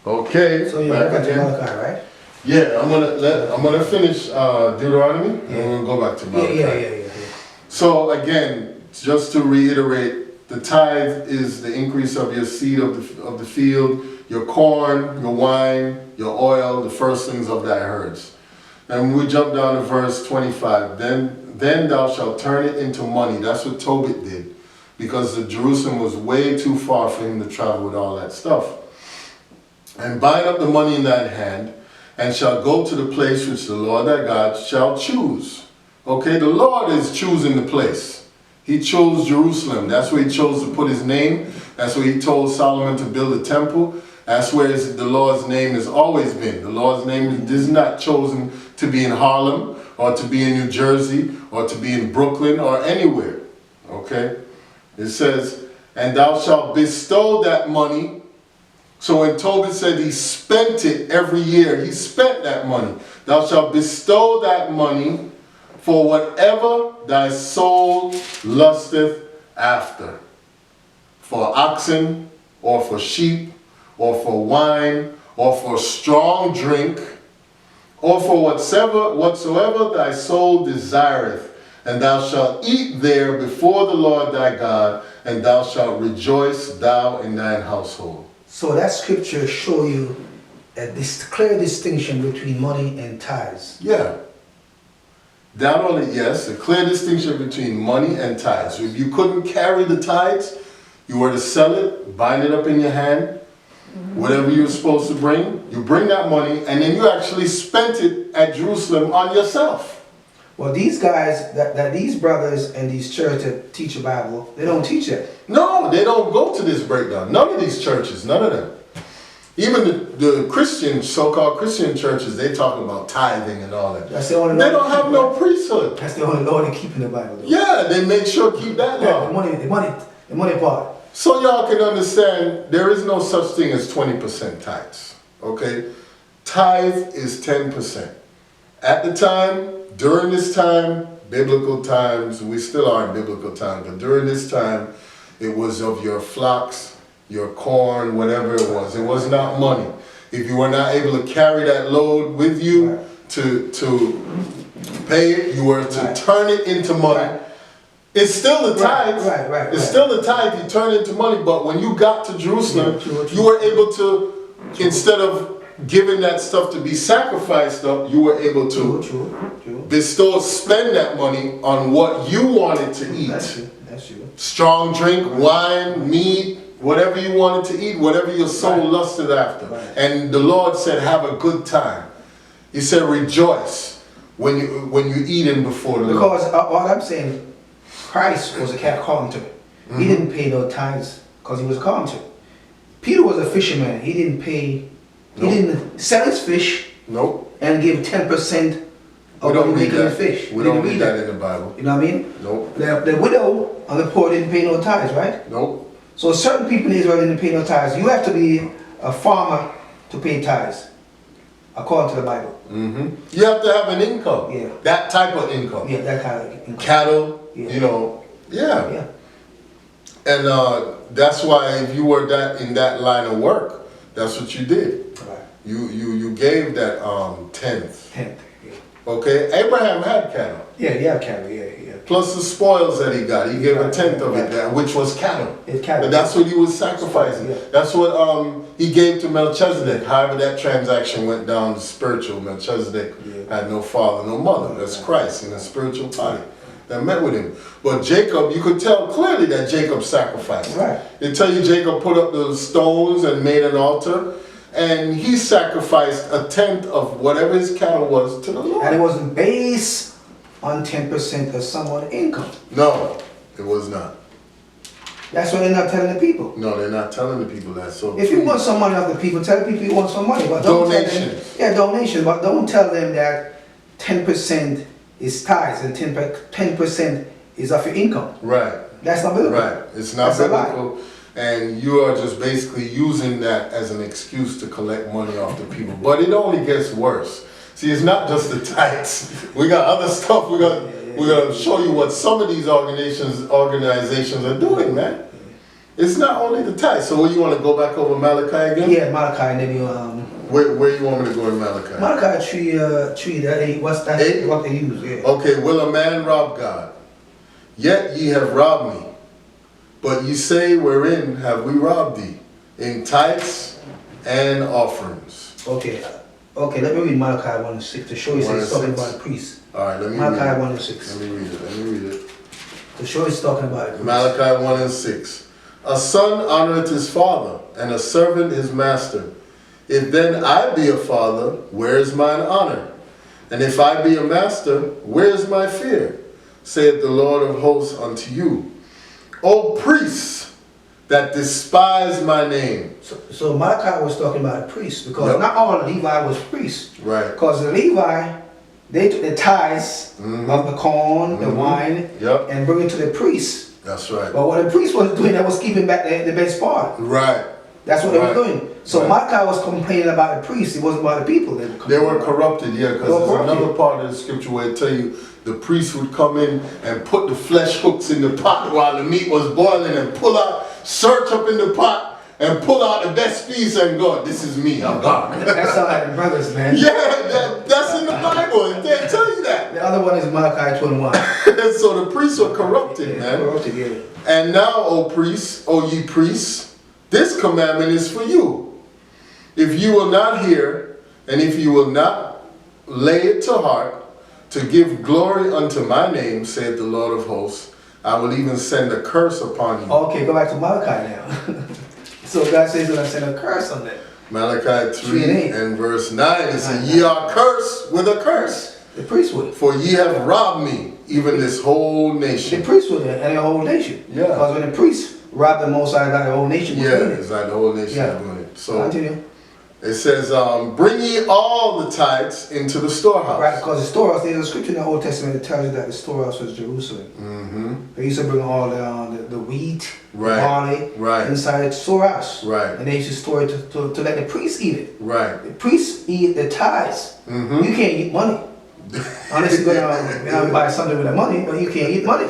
Okay. So you're back to Malachi, right? Yeah, I'm gonna finish Deuteronomy, and we're gonna go back to Malachi. Yeah. So again, just to reiterate, the tithe is the increase of your seed of the field, your corn, your wine, your oil, the firstlings of thy herds. And we jump down to verse 25. Then thou shalt turn it into money. That's what Tobit did, because Jerusalem was way too far for him to travel with all that stuff. And bind up the money in thine hand, and shall go to the place which the Lord thy God shall choose. Okay, the Lord is choosing the place. He chose Jerusalem. That's where he chose to put his name. That's where he told Solomon to build a temple. That's where the Lord's name has always been. The Lord's name is not chosen to be in Harlem, or to be in New Jersey, or to be in Brooklyn, or anywhere. Okay? It says, and thou shalt bestow that money. So when Tobit said he spent it every year, he spent that money. Thou shalt bestow that money for whatever thy soul lusteth after. For oxen, or for sheep, or for wine, or for strong drink, or for whatsoever thy soul desireth. And thou shalt eat there before the Lord thy God, and thou shalt rejoice, thou and thine household. So that scripture show you this clear distinction between money and tithes. Yeah. Not only, yes, a clear distinction between money and tithes. If you couldn't carry the tithes, you were to sell it, bind it up in your hand, whatever you were supposed to bring, you bring that money, and then you actually spent it at Jerusalem on yourself. Well, these guys, these brothers and these churches that teach the Bible, they don't teach it. No, they don't go to this breakdown. None of these churches, none of them. Even the Christian, so-called Christian churches, they talk about tithing and all that. That's the only they don't have no priesthood. That's the only law they keep in the Bible, though. Yeah, they make sure keep that law. The money part. So y'all can understand, there is no such thing as 20% tithes. Okay? Tithe is 10%. At the time, during this time, biblical times, we still are in biblical times, but during this time, it was of your flocks, your corn, whatever it was. It was not money. If you were not able to carry that load with you to pay it, you were to turn it into money. It's still the tithe. It's still the tithe. You turn it into money, but when you got to Jerusalem, you were able to, instead of giving that stuff to be sacrificed up, you were able to bestow, spend that money on what you wanted to eat. That's true. Strong drink, wine, meat, whatever you wanted to eat, whatever your soul lusted after. And the Lord said, have a good time. He said, rejoice when you eating before the Lord. Because all I'm saying, Christ was a carpenter. He didn't pay no tithes because he was a carpenter. Peter was a fisherman. He didn't pay. He didn't sell his fish. And give 10% of what he made in fish. We don't read that in the Bible. You know what I mean? The widow and the poor didn't pay no tithes, right? So certain people in Israel didn't pay no tithes. You have to be a farmer to pay tithes, according to the Bible. You have to have an income. Yeah. That type of income. Yeah, that kind of income. Cattle. You know. Yeah. And that's why if you were in that line of work, that's what you did. Right. You gave that tenth. Yeah. Okay. Abraham had cattle. Yeah, he had cattle. Yeah. Plus the spoils that he got, he gave a tenth of it there, which was cattle. Cattle. But that's what he was sacrificing. That's what he gave to Melchizedek. However that transaction went down spiritual. Melchizedek had no father, no mother. That's Christ in a spiritual body that met with him. But Jacob, you could tell clearly that Jacob sacrificed. Right. They tell you Jacob put up the stones and made an altar, and he sacrificed a tenth of whatever his cattle was to the Lord. And it wasn't based on 10% of someone's income. No, it was not. That's what they're not telling the people. No, they're not telling the people that. So if you want some money off the people, tell the people you want some money. But don't donations. Donations. But don't tell them that 10% is tithes and 10% is of your income. Right. That's not biblical. Right. It's not biblical. And you are just basically using that as an excuse to collect money off the people. But it only gets worse. See, it's not just the tithes. We got other stuff. We're gonna show you what some of these organizations are doing, man. It's not only the tithe. So you want to go back over Malachi again? Yeah, Malachi, and then you Where you want me to go in Malachi? Malachi 3, that 8. What's that? 8? What they use? Yeah. Okay. Will a man rob God? Yet ye have robbed me. But ye say, wherein have we robbed thee? In tithes and offerings. Okay. Okay. Let me read Malachi 1:6 to show you that it's talking about the priest. All right. Let me Malachi read it. 1:6. Let me read it. To show it's talking about it. Malachi 1:6. A son honoreth his father, and a servant his master. If then I be a father, where is mine honor? And if I be a master, where is my fear? Saith the Lord of hosts unto you. O priests that despise my name. So Malachi was talking about the priests, because not all Levi was priests. Right. Because the Levi, they took the tithes of the corn, the wine, and bring it to the priests. That's right. But what the priest was doing, that was keeping back the best part. Right. That's what they were doing. So Malachi was complaining about the priests. It wasn't about the people. They were corrupted, because there's another part of the scripture where it tell you the priest would come in and put the flesh hooks in the pot while the meat was boiling and pull out, search up in the pot and pull out the best piece and go, this is me, I'm God. That's all like the brothers, man. Yeah, that's in the Bible. They tell you that. The other one is Malachi 21. So the priests were corrupted, man. Corrupted, yeah. And now, O priests, O ye priests, this commandment is for you. If you will not hear, and if you will not lay it to heart, to give glory unto my name, saith the Lord of hosts, I will even send a curse upon you. Okay, go back to Malachi now. So God says that I send a curse on them. Malachi 3 and verse 9, it says, ye are cursed with a curse. The priest would. For ye have robbed me, even this whole nation. The priest would, and the whole nation. Yeah. Because when the priest robbed the Most High, the whole nation was doing it. It's like the whole nation is doing it. So continue. it says, bring ye all the tithes into the storehouse. Right, because the storehouse, there's a scripture in the Old Testament that tells you that the storehouse was Jerusalem. They used to bring all the wheat, barley, inside the storehouse. Right. And they used to store it to let the priests eat it. Right. The priests eat the tithes. You can't eat money. Unless you're going to buy something with the money, but you can't eat money.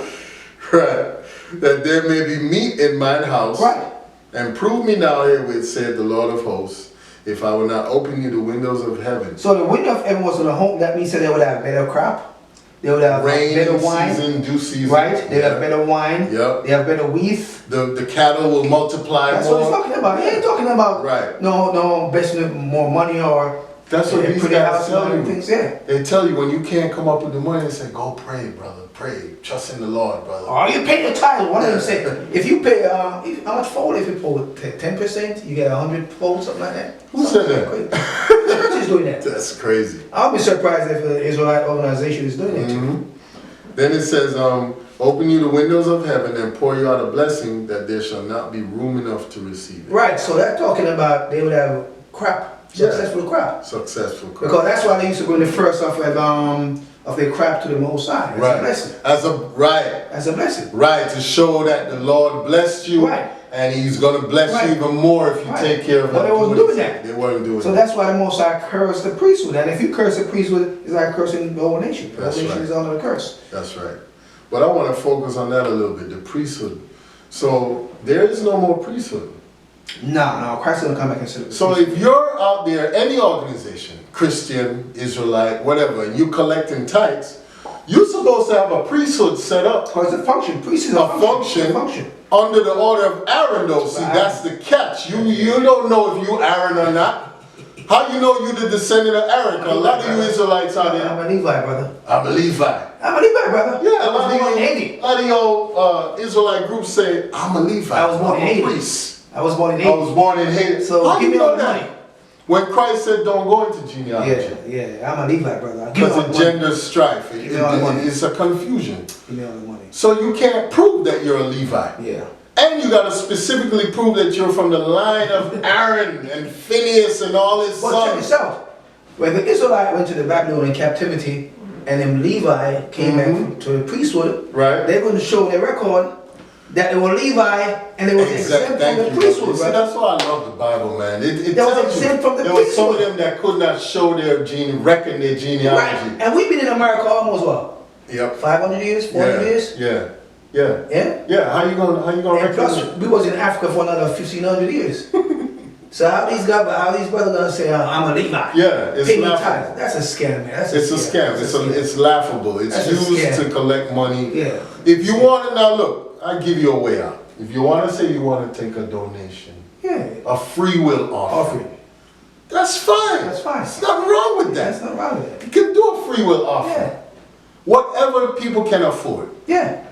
Right. That there may be meat in mine house. Right. And prove me now herewith, said the Lord of hosts, if I will not open you the windows of heaven. So the window of heaven was on the home. That means that they would have better crop. They would have better wine. Season, due season. Right? They have better wine. Yep. They have better wheat. The cattle will multiply more. That's what he's talking about. He ain't talking about no investing more money or that's what these guys tell you. Things, They tell you when you can't come up with the money, they say, go pray, brother. Pray. Trust in the Lord, brother. Oh, you pay the tithe. One of them said, if you pay, how much fold? If you pay 10%, you get 100 fold, something like that. Who said that? The church is doing that. That's crazy. I'll be surprised if an Israelite organization is doing that too. Then it says, open you the windows of heaven and pour you out a blessing that there shall not be room enough to receive it. Right, so they're talking about they would have crop. Successful crop. Successful crop. Because that's why they used to bring the first of their crop to the Most High. As a blessing. As a blessing. Right, to show that the Lord blessed you. Right. And He's going to bless you even more if you take care of it. But they weren't doing that. They weren't doing that. So that's why the Most High cursed the priesthood. And if you curse the priesthood, it's like cursing the whole nation. The whole nation is under the curse. That's right. But I want to focus on that a little bit, the priesthood. So there is no more priesthood. No, Christ doesn't come back and say. So if you're out there, any organization, Christian, Israelite, whatever, and you collecting tithes, you're supposed to have a priesthood set up. Because it's a function. Priesthood is a function. Under the order of Aaron, though. See, that's the catch. You don't know if you Aaron or not. How you know you the descendant of Aaron? A lot of you Israelites out there. I'm a Levi, brother. I'm a Levi. I'm a Levi, brother. Yeah, a lot of your Israelite groups say, I'm a Levi. I was born in Haiti. I was born in Haiti. I was born in Haiti. So how give me all the money. When Christ said, don't go into genealogy. Yeah, I'm a Levite, brother. Because of gender strife. It's a confusion. Give me all the money. So you can't prove that you're a Levite. Yeah. And you got to specifically prove that you're from the line of Aaron and Phineas and all his sons. Check this out. When the Israelite went to the Babylonian captivity and then Levi came back to the priesthood, they're going to show their record that they were Levi and they were exempt from the priesthood. See, that's why I love the Bible, man. It they was exempt from the priesthood. There were some of them that could not show their reckon their genealogy. Right. And we've been in America almost what? Yep. 500 years, 400 years? Yeah. Yeah. Yeah? Yeah, how you gonna And reckon? plus, we was in Africa for another 1,500 years. So how these brothers gonna say, I'm a Levite? Yeah, it's Pay me laughable. tithes. That's a scam, man. That's It's a scam. It's laughable. It's That's a used scam. to collect money. Yeah. If you want to now look, I give you a way out. If you want to say you want to take a donation, Yeah. a free will offering, Offering. that's fine. That's fine. There's nothing wrong with That's that. not wrong with that. You can do a free will offering. Yeah. Whatever people can afford. Yeah.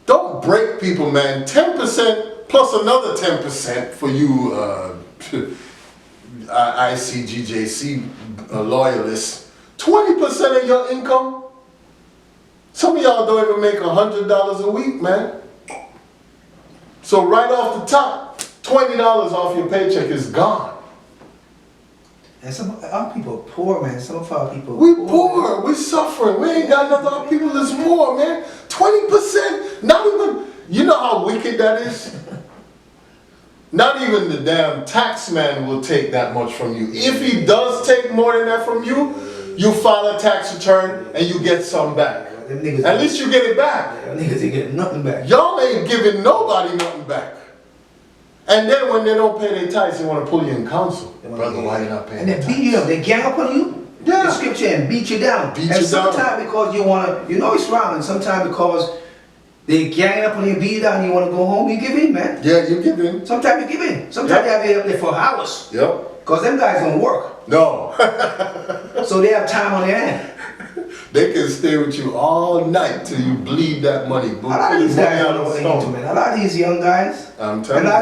Don't break people, man. 10% plus another 10% for you ICGJC loyalists. 20% of your income. Some of y'all don't even make $100 a week, man. So right off the top, $20 off your paycheck is gone. And some our people are poor, man. Some of our people We poor, we suffering. We ain't got nothing. Our people is poor, man. 20%, not even, you know how wicked that is? Not even the damn tax man will take that much from you. If he does take more than that from you, you file a tax return and you get some back. At least you get it back. Them niggas ain't getting nothing back. Y'all ain't giving nobody nothing back. And then when they don't pay their tithes, they want to pull you in counsel. Brother, why you not paying And they your beat you tithes? up. They gang up on you. Yeah. The scripture and beat you down. Beat and you down. sometimes because you wanna, you know it's wrong. And sometimes because they gang up on you, beat you down, you wanna go home, you give in, man. Yeah, you give in. Sometimes you give in. Sometimes you have to be up there for hours. Yep. Cause them guys don't work. No. So they have time on their hand. They can stay with you all night till you bleed that money. A lot of these guys don't know what they into, man. A lot of these young guys. I'm telling a lot of you.